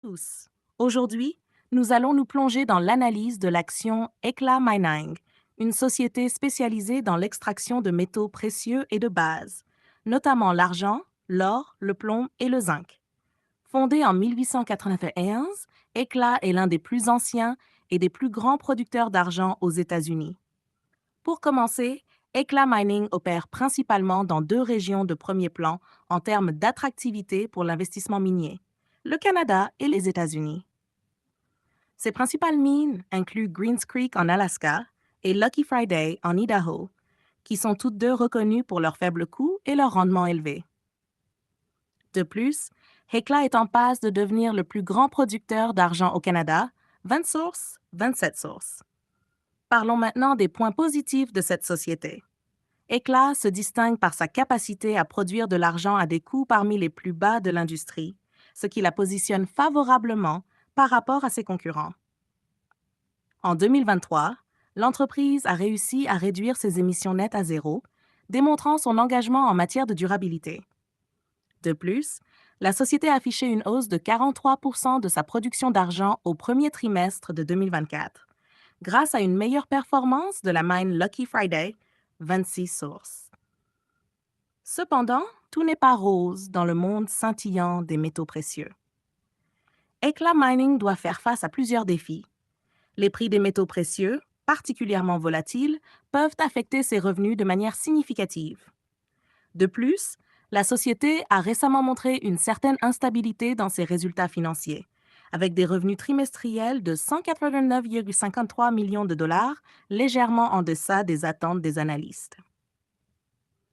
Tous. Aujourd'hui, nous allons nous plonger dans l'analyse de l'action Ekla Mining, une société spécialisée dans l'extraction de métaux précieux et de base, notamment l'argent, l'or, le plomb et le zinc. Fondée en 1891, Ekla est l'un des plus anciens et des plus grands producteurs d'argent aux États-Unis. Pour commencer, Ekla Mining opère principalement dans deux régions de premier plan en termes d'attractivité pour l'investissement minier, le Canada et les États-Unis. Ses principales mines incluent Greens Creek en Alaska et Lucky Friday en Idaho, qui sont toutes deux reconnues pour leur faible coût et leur rendement élevé. De plus, Hecla est en passe de devenir le plus grand producteur d'argent au Canada, 20 sources, 27 sources. Parlons maintenant des points positifs de cette société. Hecla se distingue par sa capacité à produire de l'argent à des coûts parmi les plus bas de l'industrie, ce qui la positionne favorablement par rapport à ses concurrents. En 2023, l'entreprise a réussi à réduire ses émissions nettes à zéro, démontrant son engagement en matière de durabilité. De plus, la société a affiché une hausse de 43 de sa production d'argent au premier trimestre de 2024, grâce à une meilleure performance de la mine Lucky Friday, 26 sources. Cependant, tout n'est pas rose dans le monde scintillant des métaux précieux. Hecla Mining doit faire face à plusieurs défis. Les prix des métaux précieux, particulièrement volatiles, peuvent affecter ses revenus de manière significative. De plus, la société a récemment montré une certaine instabilité dans ses résultats financiers, avec des revenus trimestriels de 189,53 millions de dollars, légèrement en deçà des attentes des analystes.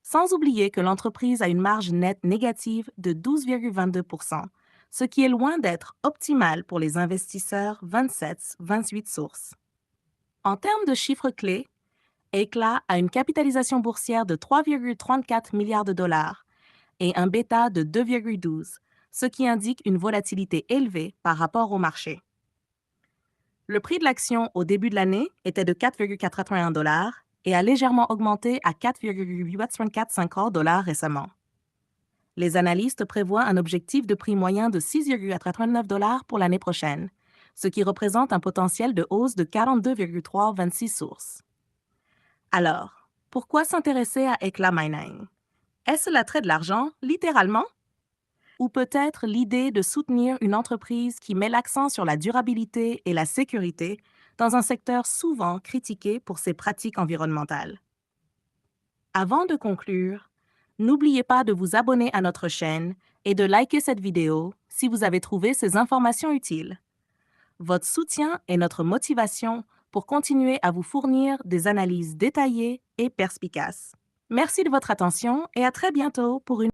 Sans oublier que l'entreprise a une marge nette négative de 12,22 ce qui est loin d'être optimal pour les investisseurs 27-28 sources. En termes de chiffres clés, Hecla a une capitalisation boursière de 3,34 milliards de dollars et un bêta de 2,12, ce qui indique une volatilité élevée par rapport au marché. Le prix de l'action au début de l'année était de 4,81 dollars et a légèrement augmenté à 4,845 dollars récemment. Les analystes prévoient un objectif de prix moyen de 6,89 dollars pour l'année prochaine, ce qui représente un potentiel de hausse de 42,326 sources. Alors, pourquoi s'intéresser à Hecla Mining? Est-ce l'attrait de l'argent, littéralement? Ou peut-être l'idée de soutenir une entreprise qui met l'accent sur la durabilité et la sécurité dans un secteur souvent critiqué pour ses pratiques environnementales? Avant de conclure, n'oubliez pas de vous abonner à notre chaîne et de liker cette vidéo si vous avez trouvé ces informations utiles. Votre soutien est notre motivation pour continuer à vous fournir des analyses détaillées et perspicaces. Merci de votre attention et à très bientôt pour une